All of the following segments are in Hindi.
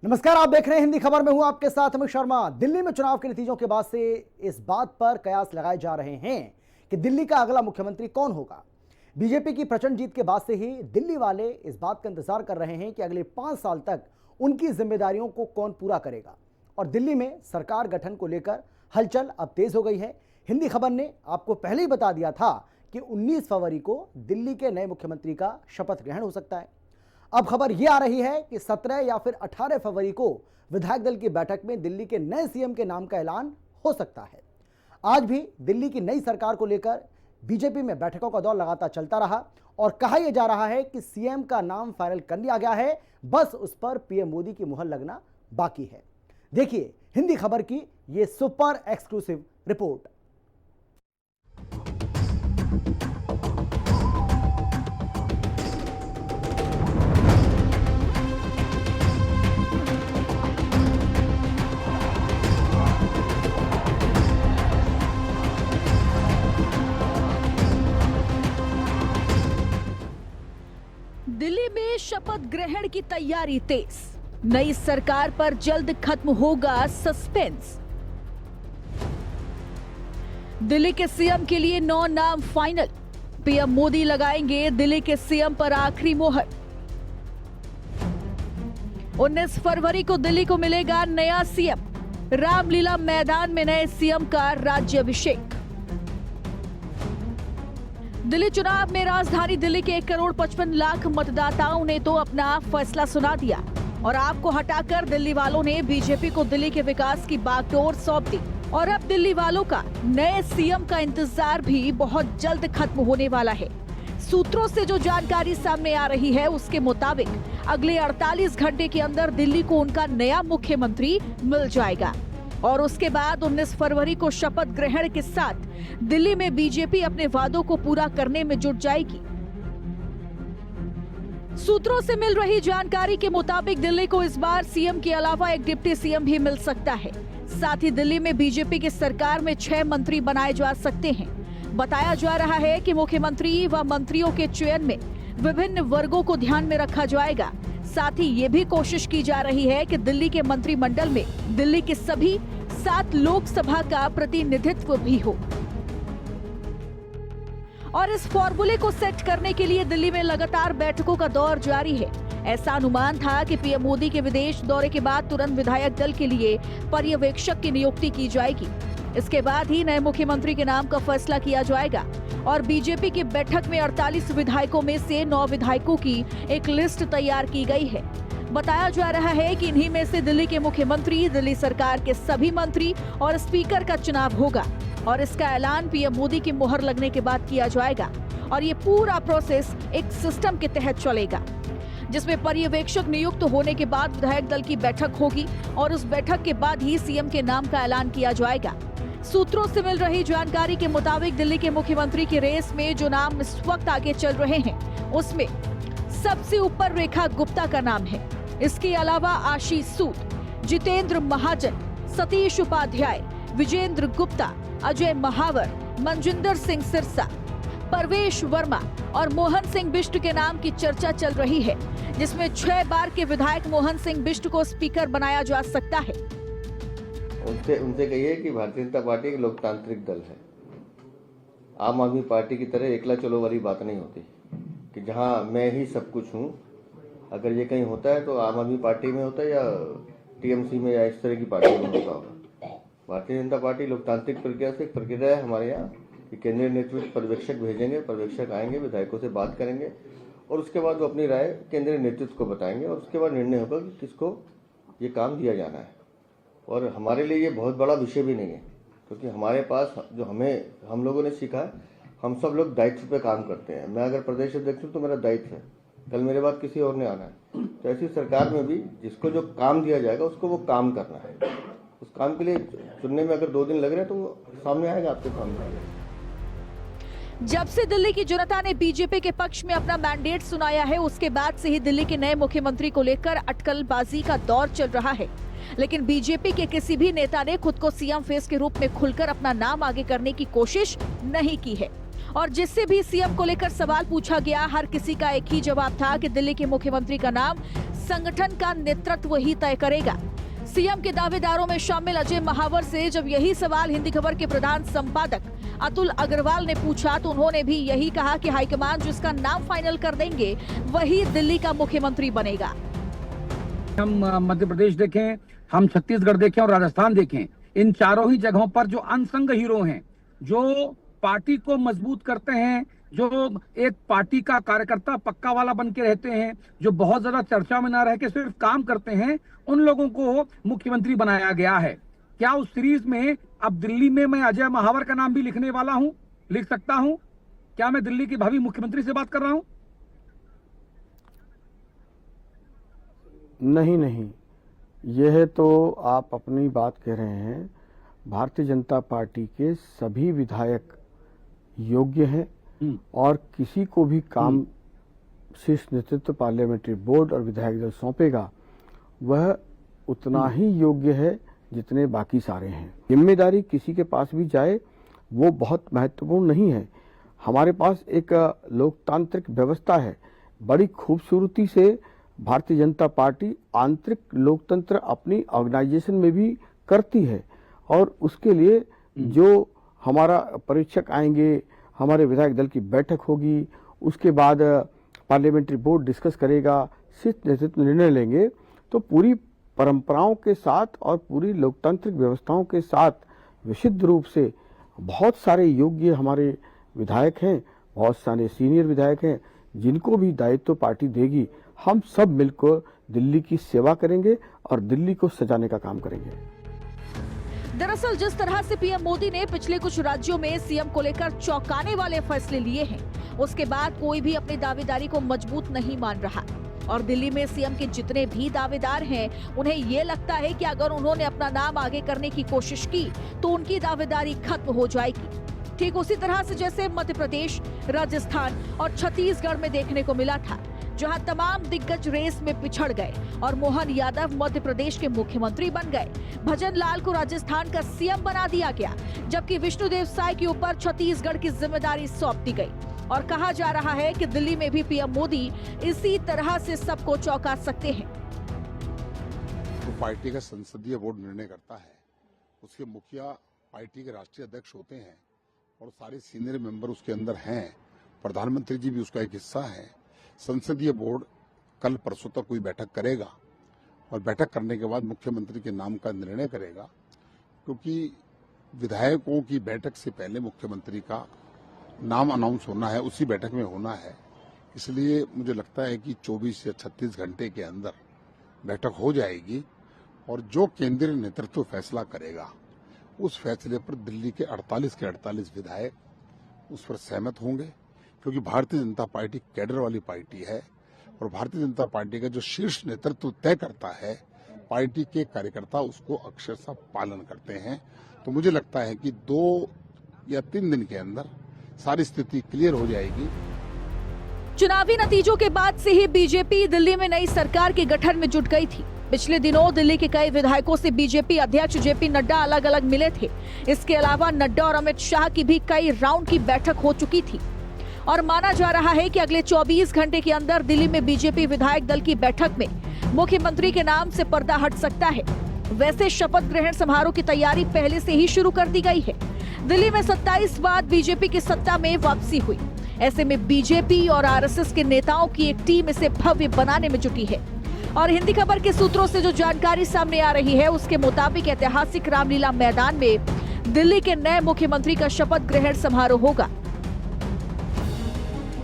नमस्कार, आप देख रहे हैं हिंदी खबर में हूं आपके साथ अमित शर्मा। दिल्ली में चुनाव के नतीजों के बाद से इस बात पर कयास लगाए जा रहे हैं कि दिल्ली का अगला मुख्यमंत्री कौन होगा। बीजेपी की प्रचंड जीत के बाद से ही दिल्ली वाले इस बात का इंतजार कर रहे हैं कि अगले 5 साल तक उनकी जिम्मेदारियों को कौन पूरा करेगा। और दिल्ली में सरकार गठन को लेकर हलचल अब तेज हो गई है। हिंदी खबर ने आपको पहले ही बता दिया था कि 19 फरवरी को दिल्ली के नए मुख्यमंत्री का शपथ ग्रहण हो सकता है। अब खबर यह आ रही है कि 17 या फिर 18 फरवरी को विधायक दल की बैठक में दिल्ली के नए सीएम के नाम का ऐलान हो सकता है। आज भी दिल्ली की नई सरकार को लेकर बीजेपी में बैठकों का दौर लगातार चलता रहा और कहा यह जा रहा है कि सीएम का नाम फाइनल कर लिया गया है, बस उस पर पीएम मोदी की मुहर लगना बाकी है। देखिए हिंदी खबर की यह सुपर एक्सक्लूसिव रिपोर्ट। दिल्ली में शपथ ग्रहण की तैयारी तेज, नई सरकार पर जल्द खत्म होगा सस्पेंस। दिल्ली के सीएम के लिए 9 नाम फाइनल, पीएम मोदी लगाएंगे दिल्ली के सीएम पर आखिरी मोहर। 19 फरवरी को दिल्ली को मिलेगा नया सीएम, रामलीला मैदान में नए सीएम का राज्याभिषेक। दिल्ली चुनाव में राजधानी दिल्ली के 1,55,00,000 मतदाताओं ने तो अपना फैसला सुना दिया और आपको हटाकर दिल्ली वालों ने बीजेपी को दिल्ली के विकास की बागडोर सौंप दी। और अब दिल्ली वालों का नए सीएम का इंतजार भी बहुत जल्द खत्म होने वाला है। सूत्रों से जो जानकारी सामने आ रही है उसके मुताबिक अगले 48 घंटे के अंदर दिल्ली को उनका नया मुख्यमंत्री मिल जाएगा और उसके बाद 19 फरवरी को शपथ ग्रहण के साथ दिल्ली में बीजेपी अपने वादों को पूरा करने में जुट जाएगी। सूत्रों से मिल रही जानकारी के मुताबिक दिल्ली को इस बार सीएम के अलावा एक डिप्टी सीएम भी मिल सकता है। साथ ही दिल्ली में बीजेपी की सरकार में 6 मंत्री बनाए जा सकते हैं। बताया जा रहा है कि मुख्यमंत्री व मंत्रियों के चयन में विभिन्न वर्गों को ध्यान में रखा जाएगा। साथ ही ये भी कोशिश की जा रही है कि दिल्ली के मंत्रिमंडल में दिल्ली के सभी 7 लोकसभा का प्रतिनिधित्व भी हो। और इस फॉर्मूले को सेट करने के लिए दिल्ली में लगातार बैठकों का दौर जारी है। ऐसा अनुमान था कि पीएम मोदी के विदेश दौरे के बाद तुरंत विधायक दल के लिए पर्यवेक्षक की नियुक्ति की जाएगी। इसके बाद ही नए मुख्यमंत्री के नाम का फैसला किया जाएगा और बीजेपी की बैठक में 48 विधायकों में से 9 विधायकों की एक लिस्ट तैयार की गई है। बताया जा रहा है कि इन्हीं में से दिल्ली के मुख्यमंत्री, दिल्ली सरकार के सभी मंत्री और स्पीकर का चुनाव होगा और इसका ऐलान पीएम मोदी की मुहर लगने के बाद किया जाएगा। और ये पूरा प्रोसेस एक सिस्टम के तहत चलेगा जिसमें पर्यवेक्षक नियुक्त होने के बाद विधायक दल की बैठक होगी और उस बैठक के बाद ही सीएम के नाम का ऐलान किया जाएगा। सूत्रों से मिल रही जानकारी के मुताबिक दिल्ली के मुख्यमंत्री की रेस में जो नाम इस वक्त आगे चल रहे हैं उसमें सबसे ऊपर रेखा गुप्ता का नाम है। इसके अलावा आशीष सूद, जितेंद्र महाजन, सतीश उपाध्याय, विजेंद्र गुप्ता, अजय महावर, मनजिंदर सिंह सिरसा, परवेश वर्मा और मोहन सिंह बिष्ट के नाम की चर्चा चल रही है, जिसमें 6 बार के विधायक मोहन सिंह बिष्ट को स्पीकर बनाया जा सकता है। उनसे कहिए कि भारतीय जनता पार्टी एक लोकतांत्रिक दल है। आम आदमी पार्टी की तरह एकला चलो वाली बात नहीं होती कि जहां मैं ही सब कुछ हूं। अगर ये कहीं होता है तो आम आदमी पार्टी में होता है या टीएमसी में या इस तरह की पार्टी में होता होगा। भारतीय जनता पार्टी लोकतांत्रिक प्रक्रिया से प्रक्रिया है हमारे यहाँ कि केंद्रीय नेतृत्व पर्यवेक्षक भेजेंगे, पर्यवेक्षक आएंगे, विधायकों से बात करेंगे और उसके बाद वो अपनी राय केंद्रीय नेतृत्व को बताएंगे और उसके बाद निर्णय होगा कि किसको ये काम दिया जाना है। और हमारे लिए ये बहुत बड़ा विषय भी नहीं है क्योंकि हमारे पास जो हम लोगों ने सीखा है, हम सब लोग दायित्व पे काम करते हैं। मैं अगर प्रदेश अध्यक्ष हूँ तो मेरा दायित्व है, कल मेरे बाद किसी और ने आना है। तो ऐसी सरकार में भी जिसको जो काम दिया जाएगा उसको वो काम करना है। उस काम के लिए चुनने में अगर 2 दिन लग रहे हैं तो वो सामने आएगा आपके सामने। जब से दिल्ली की जनता ने बीजेपी के पक्ष में अपना मैंडेट सुनाया है उसके बाद से ही दिल्ली के नए मुख्यमंत्री को लेकर अटकलबाजी का दौर चल रहा है। लेकिन बीजेपी के किसी भी नेता ने खुद को सीएम फेस के रूप में खुलकर अपना नाम आगे करने की कोशिश नहीं की है। और जिससे भी सीएम को लेकर सवाल पूछा गया, हर किसी का एक ही जवाब था कि दिल्ली के मुख्यमंत्री का नाम संगठन का नेतृत्व ही तय करेगा। सीएम के दावेदारों में शामिल अजय महावर से जब यही सवाल हिंदी खबर के प्रधान संपादक अतुल अग्रवाल ने पूछा तो उन्होंने भी यही कहा कि हाईकमान जिसका नाम फाइनल कर देंगे वही दिल्ली का मुख्यमंत्री बनेगा। हम मध्य प्रदेश देखें, हम छत्तीसगढ़ देखें और राजस्थान देखें, इन चारों ही जगहों पर जो अनसंग हीरो हैं, जो पार्टी को मजबूत करते हैं, जो एक पार्टी का कार्यकर्ता पक्का वाला बन के रहते हैं, जो बहुत ज्यादा चर्चा में ना रह के सिर्फ काम करते हैं, उन लोगों को मुख्यमंत्री बनाया गया है। क्या उस सीरीज में अब दिल्ली में मैं अजय महावर का नाम भी लिखने वाला हूं, लिख सकता हूं? क्या मैं दिल्ली के भावी मुख्यमंत्री से बात कर रहा हूं? नहीं, यह तो आप अपनी बात कह रहे हैं। भारतीय जनता पार्टी के सभी विधायक योग्य हैं और किसी को भी काम शीर्ष नेतृत्व पार्लियामेंट्री बोर्ड और विधायक दल सौंपेगा वह उतना ही योग्य है जितने बाकी सारे हैं। जिम्मेदारी किसी के पास भी जाए वो बहुत महत्वपूर्ण नहीं है। हमारे पास एक लोकतांत्रिक व्यवस्था है। बड़ी खूबसूरती से भारतीय जनता पार्टी आंतरिक लोकतंत्र अपनी ऑर्गेनाइजेशन में भी करती है और उसके लिए जो हमारा परीक्षक आएंगे, हमारे विधायक दल की बैठक होगी, उसके बाद पार्लियामेंट्री बोर्ड डिस्कस करेगा, शीर्ष नेतृत्व निर्णय लेंगे। तो पूरी परंपराओं के साथ और पूरी लोकतांत्रिक व्यवस्थाओं के साथ विशुद्ध रूप से बहुत सारे योग्य हमारे विधायक हैं, बहुत सारे सीनियर विधायक हैं जिनको भी दायित्व पार्टी देगी। हम सब मिलकर दिल्ली की सेवा करेंगे और दिल्ली को सजाने का काम करेंगे। दरअसल जिस तरह से पीएम मोदी ने पिछले कुछ राज्यों में सीएम को लेकर चौंकाने वाले फैसले लिए हैं, उसके बाद कोई भी अपनी दावेदारी को मजबूत नहीं मान रहा और दिल्ली में सीएम के जितने भी दावेदार हैं, उन्हें ये लगता है कि अगर उन्होंने अपना नाम आगे करने की कोशिश की तो उनकी दावेदारी खत्म हो जाएगी। ठीक उसी तरह से जैसे मध्य प्रदेश, राजस्थान और छत्तीसगढ़ में देखने को मिला था, जहां तमाम दिग्गज रेस में पिछड़ गए और मोहन यादव मध्य प्रदेश के मुख्यमंत्री बन गए। भजन लाल को राजस्थान का सीएम बना दिया गया, जबकि विष्णुदेव साय के ऊपर छत्तीसगढ़ की जिम्मेदारी सौंप दी गई और कहा जा रहा है कि दिल्ली में भी पीएम मोदी इसी तरह से सबको चौंका सकते हैं। तो पार्टी का संसदीय बोर्ड निर्णय करता है, उसके मुखिया पार्टी के राष्ट्रीय अध्यक्ष होते हैं और सारे सीनियर मेंबर उसके अंदर हैं। प्रधानमंत्री जी भी उसका एक हिस्सा है। संसदीय बोर्ड कल परसों तक कोई बैठक करेगा और बैठक करने के बाद मुख्यमंत्री के नाम का निर्णय करेगा, क्योंकि विधायकों की बैठक से पहले मुख्यमंत्री का नाम अनाउंस होना है, उसी बैठक में होना है। इसलिए मुझे लगता है कि 24 या 36 घंटे के अंदर बैठक हो जाएगी और जो केंद्रीय नेतृत्व फैसला करेगा उस फैसले पर दिल्ली के 48 के 48 विधायक उस पर सहमत होंगे, क्योंकि भारतीय जनता पार्टी कैडर वाली पार्टी है और भारतीय जनता पार्टी का जो शीर्ष नेतृत्व तय करता है, पार्टी के कार्यकर्ता उसको अक्षरशः पालन करते हैं। तो मुझे लगता है कि 2 या 3 दिन के अंदर सारी स्थिति क्लियर हो जाएगी। चुनावी नतीजों के बाद से ही बीजेपी दिल्ली में नई सरकार के गठन में जुट गई थी। पिछले दिनों दिल्ली के कई विधायकों से बीजेपी अध्यक्ष जेपी नड्डा अलग अलग मिले थे। इसके अलावा नड्डा और अमित शाह की भी कई राउंड की बैठक हो चुकी थी और माना जा रहा है कि अगले 24 घंटे के अंदर दिल्ली में बीजेपी विधायक दल की बैठक में मुख्यमंत्री के नाम से पर्दा हट सकता है। वैसे शपथ ग्रहण समारोह की तैयारी पहले से ही शुरू कर दी गई है। दिल्ली में 27 बाद बीजेपी की सत्ता में वापसी हुई। ऐसे में बीजेपी और आरएसएस के नेताओं की एक टीम इसे भव्य बनाने में जुटी है और हिंदी खबर के सूत्रों से जो जानकारी सामने आ रही है उसके मुताबिक ऐतिहासिक रामलीला मैदान में दिल्ली के नए मुख्यमंत्री का शपथ ग्रहण समारोह होगा।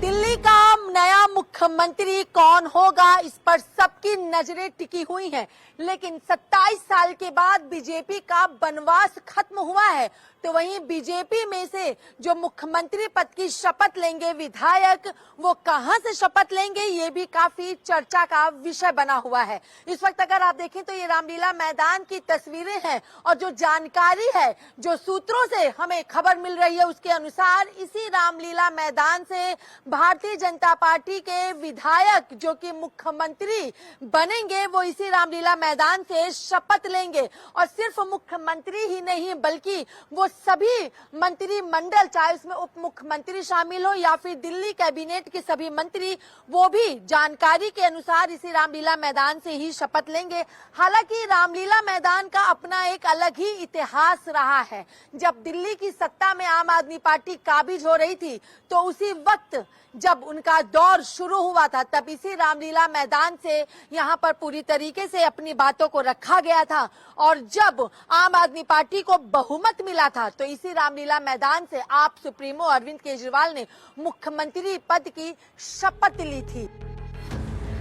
दिल्ली का नया मुख्यमंत्री कौन होगा, इस पर सबकी नजरें टिकी हुई हैं। लेकिन 27 साल के बाद बीजेपी का बनवास खत्म हुआ है, तो वहीं बीजेपी में से जो मुख्यमंत्री पद की शपथ लेंगे विधायक, वो कहां से शपथ लेंगे, ये भी काफी चर्चा का विषय बना हुआ है। इस वक्त अगर आप देखें तो ये रामलीला मैदान की तस्वीरें हैं और जो जानकारी है, जो सूत्रों से हमें खबर मिल रही है, उसके अनुसार इसी रामलीला मैदान से भारतीय जनता पार्टी के विधायक जो कि मुख्यमंत्री बनेंगे वो इसी रामलीला मैदान से शपथ लेंगे। और सिर्फ मुख्यमंत्री ही नहीं बल्कि वो सभी मंत्रिमंडल, चाहे उसमें उप मुख्यमंत्री शामिल हो या फिर दिल्ली कैबिनेट के सभी मंत्री, वो भी जानकारी के अनुसार इसी रामलीला मैदान से ही शपथ लेंगे। हालांकि रामलीला मैदान का अपना एक अलग ही इतिहास रहा है। जब दिल्ली की सत्ता में आम आदमी पार्टी काबिज हो रही थी तो उसी वक्त जब उनका दौर शुरू हुआ था तब इसी रामलीला मैदान से यहाँ पर पूरी तरीके से अपनी बातों को रखा गया था। और जब आम आदमी पार्टी को बहुमत मिला था तो इसी रामलीला मैदान से आप सुप्रीमो अरविंद केजरीवाल ने मुख्यमंत्री पद की शपथ ली थी।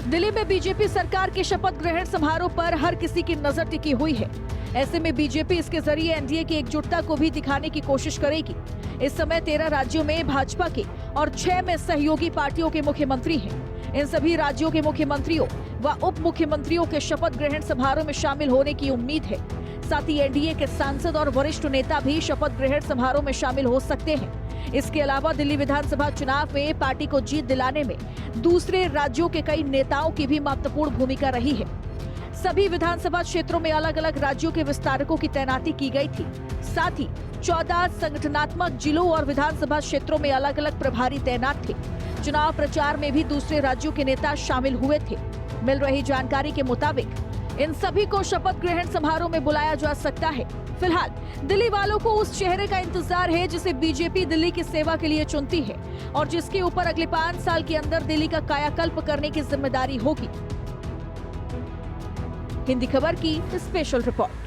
दिल्ली में बीजेपी सरकार के शपथ ग्रहण समारोह पर हर किसी की नजर टिकी हुई है। ऐसे में बीजेपी इसके जरिए एनडीए की एकजुटता को भी दिखाने की कोशिश करेगी। इस समय 13 राज्यों में भाजपा के और 6 में सहयोगी पार्टियों के मुख्यमंत्री हैं। इन सभी राज्यों के मुख्यमंत्रियों व उप मुख्यमंत्रियों के शपथ ग्रहण समारोह में शामिल होने की उम्मीद है। साथ ही एनडीए के सांसद और वरिष्ठ नेता भी शपथ ग्रहण समारोह में शामिल हो सकते हैं। इसके अलावा दिल्ली विधानसभा चुनाव में पार्टी को जीत दिलाने में दूसरे राज्यों के कई नेताओं की भी महत्वपूर्ण भूमिका रही है। सभी विधानसभा क्षेत्रों में अलग अलग राज्यों के विस्तारकों की तैनाती की गई थी। साथ ही 14 संगठनात्मक जिलों और विधानसभा क्षेत्रों में अलग अलग प्रभारी तैनात थे। चुनाव प्रचार में भी दूसरे राज्यों के नेता शामिल हुए थे। मिल रही जानकारी के मुताबिक इन सभी को शपथ ग्रहण समारोह में बुलाया जा सकता है। फिलहाल दिल्ली वालों को उस चेहरे का इंतजार है जिसे बीजेपी दिल्ली की सेवा के लिए चुनती है और जिसके ऊपर अगले 5 साल के अंदर दिल्ली का कायाकल्प करने की जिम्मेदारी होगी। हिंदी खबर की स्पेशल रिपोर्ट।